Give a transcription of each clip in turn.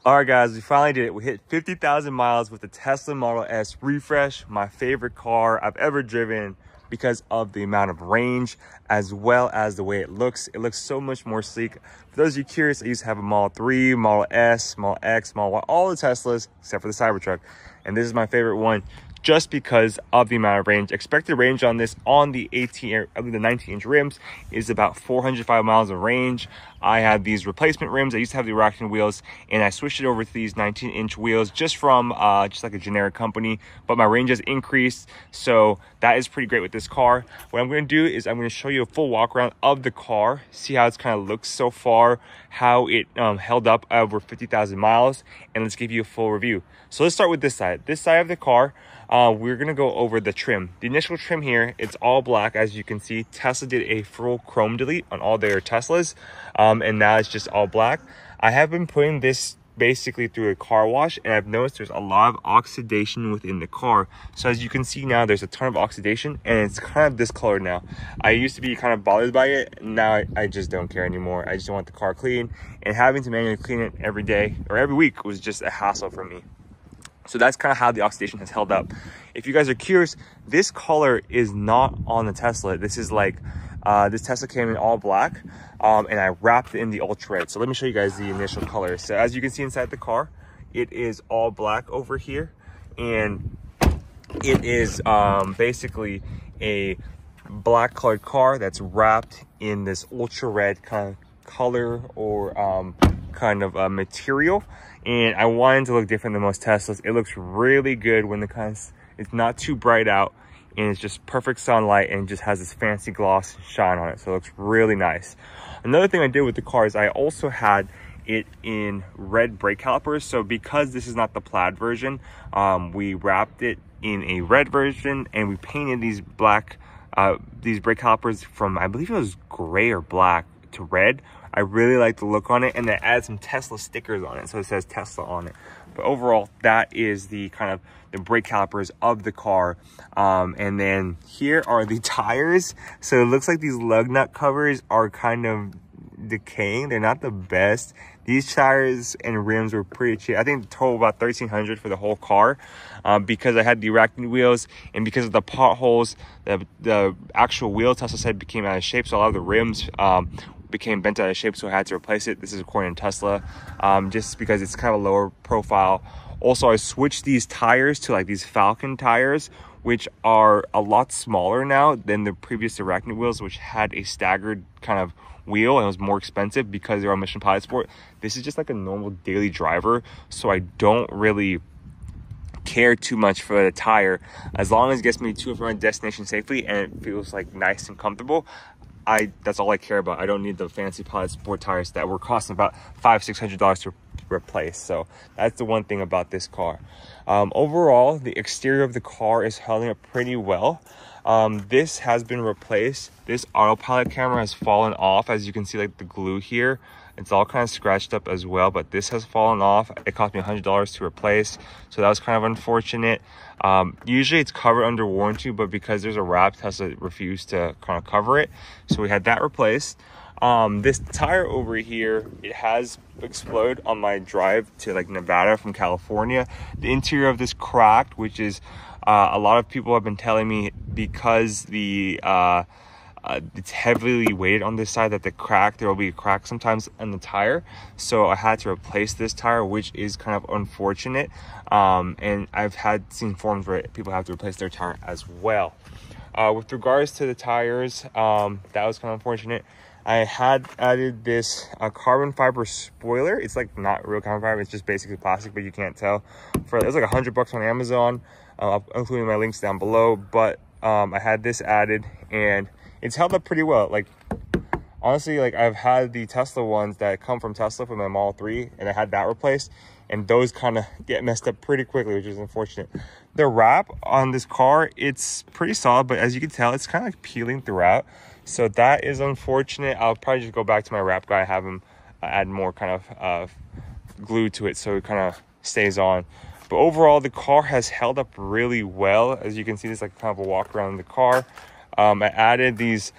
All right, guys, we finally did it. We hit 50,000 miles with the Tesla Model S Refresh, my favorite car I've ever driven because of the amount of range as well as the way it looks. It looks so much more sleek. For those of you curious, I used to have a Model 3, Model S, Model X, Model Y, all the Teslas except for the Cybertruck. And this is my favorite one just because of the amount of range. Expected range on this on the 19-inch rims is about 405 miles of range. I have these replacement rims. I used to have the Walkaround wheels, and I switched it over to these 19-inch wheels just from just like a generic company, but my range has increased, so that is pretty great with this car. What I'm going to do is I'm going to show you a full walk around of the car, see how it's kind of looks so far, how it held up over 50,000 miles, and let's give you a full review. So let's start with this side of the car. We're gonna go over the trim. The initial trim here, it's all black. As you can see, Tesla did a full chrome delete on all their Teslas, and now it's just all black. I have been putting this basically through a car wash, and I've noticed there's a lot of oxidation within the car. So as you can see now, there's a ton of oxidation, and it's kind of discolored now. I used to be kind of bothered by it. Now I just don't care anymore. I just want the car clean, and having to manually clean it every day or every week was just a hassle for me. So that's kind of how the oxidation has held up. If you guys are curious, this color is not on the Tesla. This is like, this Tesla came in all black, and I wrapped it in the ultra red. So let me show you guys the initial color. So as you can see inside the car, it is all black over here. And it is basically a black colored car that's wrapped in this ultra red kind of color or kind of material. And I wanted to look different than most Teslas. It looks really good when it's not too bright out, and it's just perfect sunlight, and just has this fancy gloss shine on it. So it looks really nice. Another thing I did with the car is I also had it in red brake calipers. So because this is not the plaid version, we wrapped it in a red version, and we painted these brake calipers from, I believe it was gray or black to red. I really like the look on it, and they add some Tesla stickers on it, so it says Tesla on it. But overall, that is the kind of the brake calipers of the car. And then here are the tires. So it looks like these lug nut covers are kind of decaying. They're not the best. These tires and rims were pretty cheap. I think the total about $1,300 for the whole car, because I had the Walkaround wheels, and because of the potholes, the actual wheel, Tesla said, became out of shape. So a lot of the rims became bent out of shape, so I had to replace it. This is according to Tesla, just because it's kind of a lower profile. Also, I switched these tires to like these Falcon tires, which are a lot smaller now than the previous Walkaround wheels, which had a staggered kind of wheel, and it was more expensive because they're on Mission Pilot Sport. This is just like a normal daily driver, so I don't really care too much for the tire. As long as it gets me to and from my destination safely and it feels like nice and comfortable, that's all I care about. I don't need the fancy Pilot Sport tires that were costing about $500–600 to replace. So that's the one thing about this car. Overall, the exterior of the car is holding up pretty well. This has been replaced. This autopilot camera has fallen off. As you can see, like the glue here, it's all kind of scratched up as well, but this has fallen off. It cost me $100 to replace, so that was kind of unfortunate. Usually it's covered under warranty, but because there's a wrap, Tesla refused to kind of cover it, so we had that replaced. This tire over here, it has exploded on my drive to like Nevada from California. The interior of this cracked, which is a lot of people have been telling me because it's heavily weighted on this side that there will be a crack sometimes in the tire. So I had to replace this tire, which is kind of unfortunate. And I've seen forums where people have to replace their tire as well. With regards to the tires, that was kind of unfortunate. I had added this carbon fiber spoiler. It's like not real carbon fiber, it's just basically plastic, but you can't tell. It was like $100 on Amazon, including my links down below. But I had this added, and it's held up pretty well. Like, honestly, like I've had the Tesla ones that come from Tesla for my Model 3, and I had that replaced, and those kind of get messed up pretty quickly, which is unfortunate. The wrap on this car, it's pretty solid, but as you can tell, it's kind of like peeling throughout. So that is unfortunate. I'll probably just go back to my wrap guy, have him add more kind of glue to it so it kind of stays on. But overall, the car has held up really well. As you can see, there's like kind of a walk around the car. I added these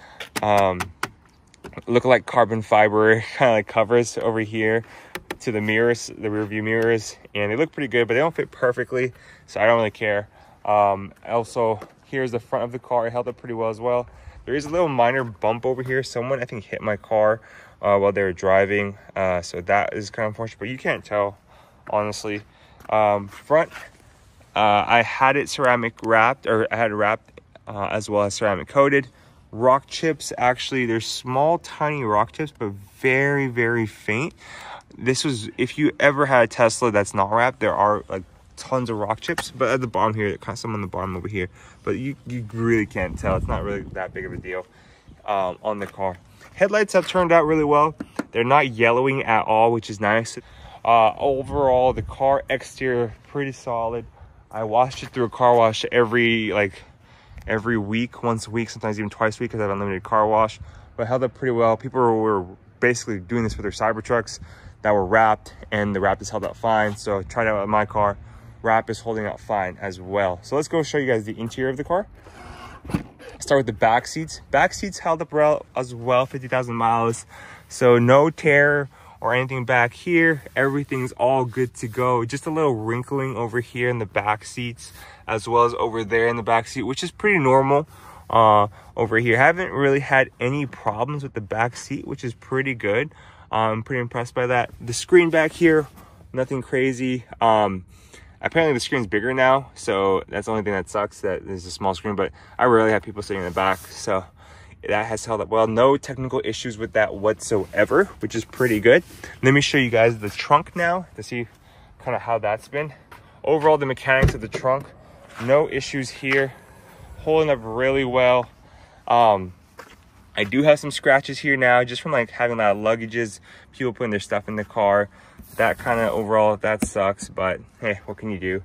look like carbon fiber kind of like covers over here to the mirrors, the rear view mirrors, and they look pretty good, but they don't fit perfectly, so I don't really care. Also, here's the front of the car. It held up pretty well as well. There is a little minor bump over here. Someone, I think, hit my car while they were driving, so that is kind of unfortunate, but you can't tell, honestly. Front, I had it ceramic wrapped, or I had it wrapped as well as ceramic coated. Rock chips, actually, they're small, tiny rock chips, but very, very faint. This was, if you ever had a Tesla that's not wrapped, there are like tons of rock chips, but at the bottom here, kind of some on the bottom over here, but you really can't tell. It's not really that big of a deal on the car. Headlights have turned out really well. They're not yellowing at all, which is nice. Overall, the car exterior pretty solid. I washed it through a car wash every week, once a week, sometimes even twice a week, because I have unlimited car wash. But it held up pretty well. People were basically doing this with their Cybertrucks that were wrapped, and the wrap is held up fine. So I tried it out with my car. Wrap is holding out fine as well. So let's go show you guys the interior of the car. Start with the back seats. Back seats held up well as well, 50,000 miles. So no tear or anything back here. Everything's all good to go. Just a little wrinkling over here in the back seats, as well as over there in the back seat, which is pretty normal. Over here, haven't really had any problems with the back seat, which is pretty good. I'm pretty impressed by that. The screen back here, nothing crazy. Apparently the screen's bigger now, so that's the only thing that sucks, that there's a small screen, but I rarely have people sitting in the back, so that has held up well. No technical issues with that whatsoever, which is pretty good. Let me show you guys the trunk now to see kind of how that's been. Overall, the mechanics of the trunk, no issues here, holding up really well. I do have some scratches here now, just from like having a lot of luggages, people putting their stuff in the car. That kind of overall, that sucks, but hey, what can you do?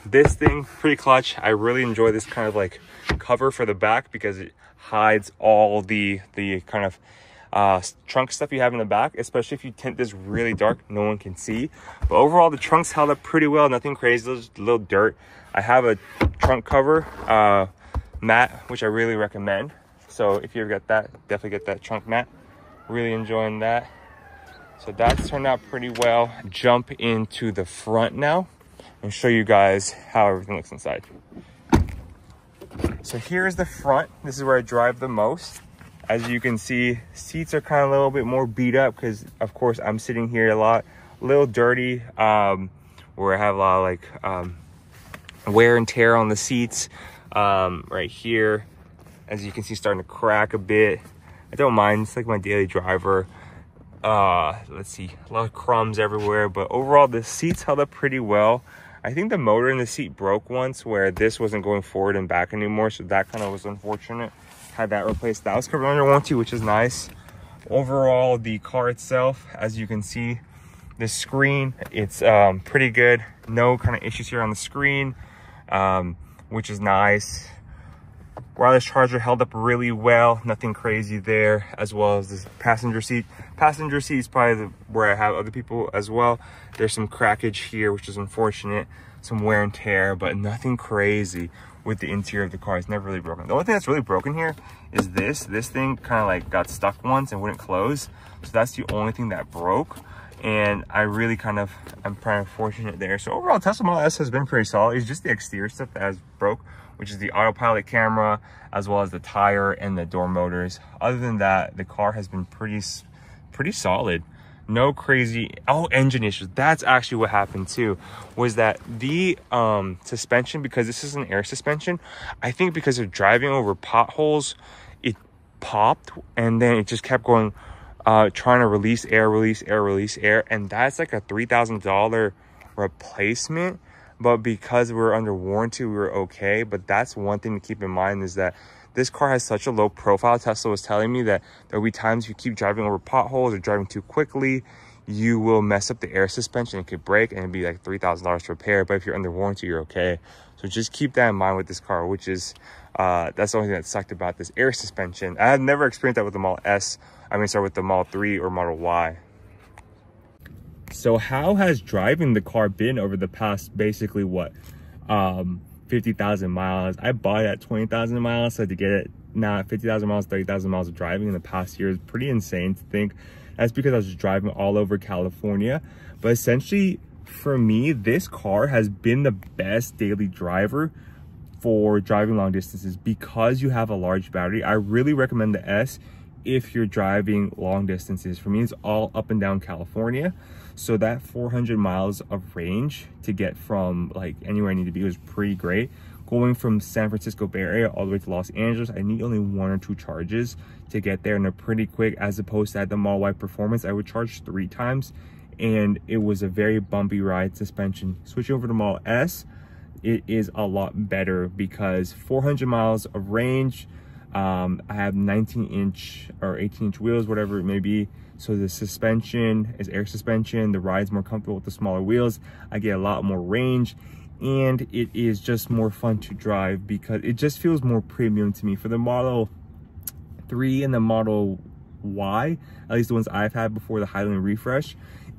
This thing, pretty clutch. I really enjoy this kind of like cover for the back, because it hides all the kind of trunk stuff you have in the back, especially if you tint this really dark, no one can see. But overall, the trunk's held up pretty well, nothing crazy, just a little dirt. I have a trunk cover mat, which I really recommend. So if you ever get that, definitely get that trunk mat. Really enjoying that. So that's turned out pretty well. Jump into the front now and show you guys how everything looks inside. So here's the front. This is where I drive the most. As you can see, seats are kind of a little bit more beat up, because of course I'm sitting here a lot. A little dirty, where I have a lot of like wear and tear on the seats. Right here, as you can see, starting to crack a bit. I don't mind, it's like my daily driver. Let's see, a lot of crumbs everywhere, but overall the seats held up pretty well. I think the motor in the seat broke once, where this wasn't going forward and back anymore, so that kind of was unfortunate. Had that replaced. That was covered under warranty, which is nice. Overall, the car itself, as you can see, the screen, it's pretty good. No kind of issues here on the screen, which is nice. Wireless charger held up really well, nothing crazy there, as well as this passenger seat. Passenger seat is probably where I have other people as well. There's some crackage here, which is unfortunate, some wear and tear, but nothing crazy with the interior of the car. It's never really broken. The only thing that's really broken here is this thing kind of like got stuck once and wouldn't close, so that's the only thing that broke. And I really I'm kind of fortunate there. So overall, Tesla Model S has been pretty solid. It's just the exterior stuff that has broke, which is the autopilot camera, as well as the tire and the door motors. Other than that, the car has been pretty solid. No crazy, engine issues. That's actually what happened too, was that the suspension, because this is an air suspension, I think because of driving over potholes, it popped, and then it just kept going, trying to release air, and that's like a $3,000 replacement. But because we're under warranty, we were okay. But that's one thing to keep in mind, is that this car has such a low profile. Tesla was telling me that there'll be times you keep driving over potholes or driving too quickly, you will mess up the air suspension. It could break, and it'd be like $3,000 to repair. But if you're under warranty, you're okay. So just keep that in mind with this car, which is that's the only thing that sucked about this air suspension. I had never experienced that with the Model S. With the Model 3 or Model Y. So how has driving the car been over the past, basically what, 50,000 miles? I bought it at 20,000 miles, so to get it now at 50,000 miles, 30,000 miles of driving in the past year is pretty insane to think. That's because I was driving all over California. But essentially, for me, this car has been the best daily driver for driving long distances because you have a large battery. I really recommend the S if you're driving long distances. For me, it's all up and down California. So that 400 miles of range to get from like anywhere I need to be was pretty great. Going from San Francisco Bay Area all the way to Los Angeles, I need only 1 or 2 charges to get there, and they're pretty quick, as opposed to at the Model Y Performance, I would charge 3 times, and it was a very bumpy ride. Suspension. Switching over to Model S, it is a lot better because 400 miles of range. I have 19-inch or 18-inch wheels, whatever it may be. So the suspension is air suspension. The ride's more comfortable with the smaller wheels. I get a lot more range, and it is just more fun to drive because it just feels more premium to me. For the Model 3 and the Model Y, at least the ones I've had before the Highland refresh,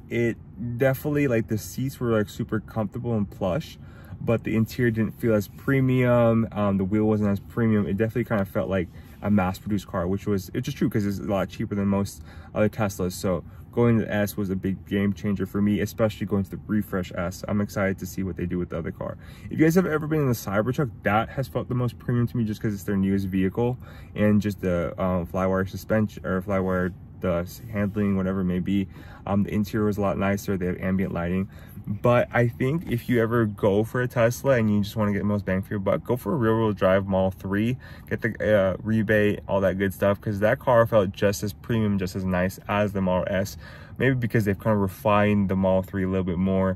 it definitely, like, the seats were like super comfortable and plush, but the interior didn't feel as premium. The wheel wasn't as premium. It definitely kind of felt like a mass-produced car, which is true because it's a lot cheaper than most other Teslas. So going to the S was a big game changer for me, especially going to the refresh S. I'm excited to see what they do with the other car. If you guys have ever been in the Cybertruck, that has felt the most premium to me just because it's their newest vehicle, and just the Flywire suspension, or Flywire, the handling, whatever it may be. The interior was a lot nicer. They have ambient lighting. But I think if you ever go for a Tesla and you just want to get the most bang for your buck, go for a rear-wheel drive Model 3, get the rebate, all that good stuff, because that car felt just as premium, just as nice as the Model S. Maybe because they've kind of refined the Model 3 a little bit more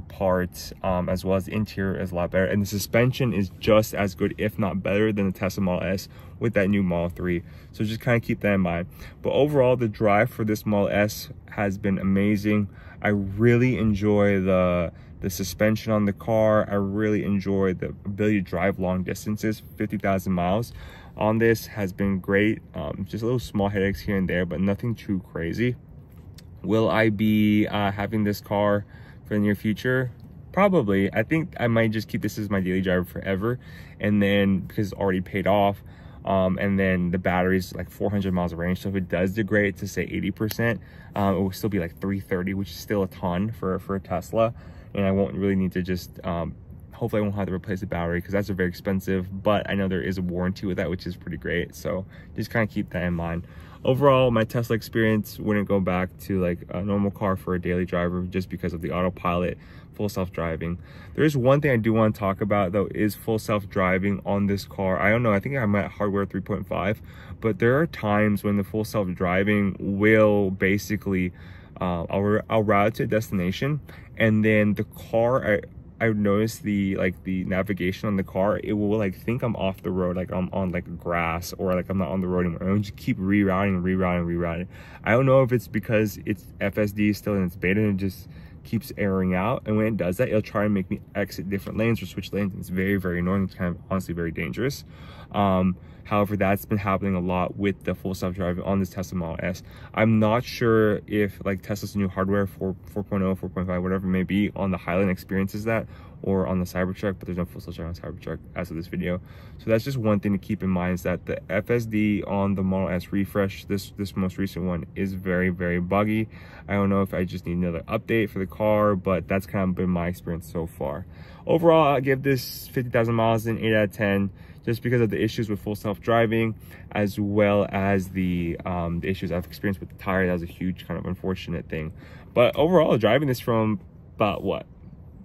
parts, as well as the interior is a lot better, and the suspension is just as good, if not better, than the Tesla Model S with that new Model 3. So just kind of keep that in mind. But overall, the drive for this Model S has been amazing. I really enjoy the suspension on the car. I really enjoy the ability to drive long distances. 50,000 miles on this has been great. Just a little small headaches here and there, but nothing too crazy. Will I be having this car for the near future? Probably. I think I might just keep this as my daily driver forever, and then because it's already paid off, and then the battery's like 400 miles of range, so if it does degrade to say 80%, it will still be like 330, which is still a ton for a Tesla, and I won't really need to just hopefully I won't have to replace the battery because that's very expensive, but I know there is a warranty with that, which is pretty great. So just kind of keep that in mind. Overall, my Tesla experience wouldn't go back to like a normal car for a daily driver just because of the autopilot, full self-driving. There is one thing I do want to talk about though, is full self-driving on this car. I don't know, I think I'm at hardware 3.5, but there are times when the full self-driving will basically, I'll route to a destination, and then the car, I would notice the navigation on the car, it will like think I'm off the road, like I'm on like grass, or like I'm not on the road anymore. I'll just keep rerouting. I don't know if it's because it's FSD still in its beta and it just keeps erroring out, and when it does that, it'll try and make me exit different lanes or switch lanes. It's very, very annoying. It's kind of honestly very dangerous. However, that's been happening a lot with the full self-driving on this Tesla Model S. I'm not sure if like Tesla's new hardware 4.0, 4.5, whatever it may be, on the Highland experiences that, or on the Cybertruck, but there's no full self-driving on Cybertruck as of this video. So that's just one thing to keep in mind, is that the FSD on the Model S refresh, this most recent one, is very, very buggy. I don't know if I just need another update for the car, but that's kind of been my experience so far. Overall, I give this 50,000 miles an 8 out of 10. Just because of the issues with full self-driving, as well as the issues I've experienced with the tire. That was a huge kind of unfortunate thing. But overall, driving this from about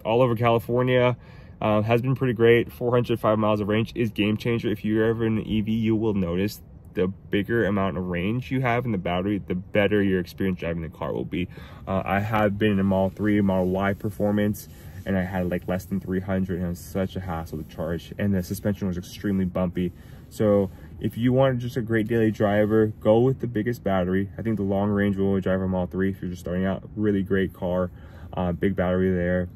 all over California has been pretty great. 405 miles of range is game changer. If you're ever in an EV, you will notice the bigger amount of range you have in the battery, the better your experience driving the car will be. I have been in a Model 3, Model Y Performance, and I had like less than 300, and it was such a hassle to charge, and the suspension was extremely bumpy. So if you want just a great daily driver, go with the biggest battery. I think the long range will drive a Model 3 if you're just starting out. Really great car, big battery there,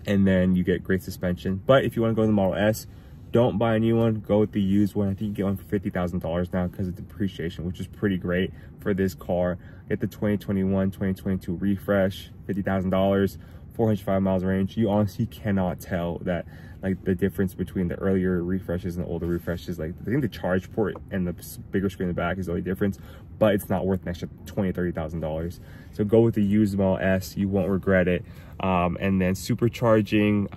and then you get great suspension. But if you want to go to the Model S, don't buy a new one, go with the used one. I think you get one for $50,000 now because of depreciation, which is pretty great for this car. Get the 2021, 2022 refresh, $50,000. 405 miles range. You honestly cannot tell that, like, the difference between the earlier refreshes and the older refreshes. Like, I think the charge port and the bigger screen in the back is the only difference, but it's not worth an extra $20,000-$30,000. So go with the used Model S, you won't regret it. And then supercharging,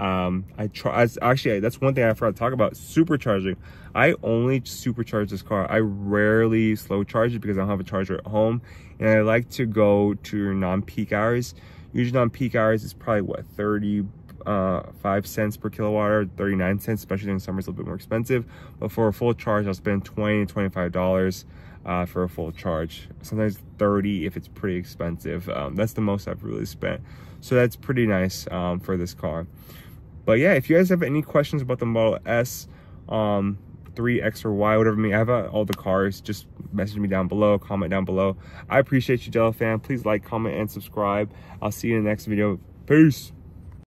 actually, that's one thing I forgot to talk about, supercharging. I only supercharge this car. I rarely slow charge it because I don't have a charger at home, and I like to go to non-peak hours. Usually non-peak hours is probably what, 35 cents per kilowatt hour, 39 cents, especially in summer it's a little bit more expensive. But for a full charge, I'll spend $20 to $25 for a full charge. Sometimes 30 if it's pretty expensive. That's the most I've really spent. So that's pretty nice for this car. But yeah, if you guys have any questions about the Model S, 3, X, or Y, whatever I have all the cars, just message me down below, comment down below. I appreciate you, Jello fam. Please like, comment, and subscribe. I'll see you in the next video. Peace.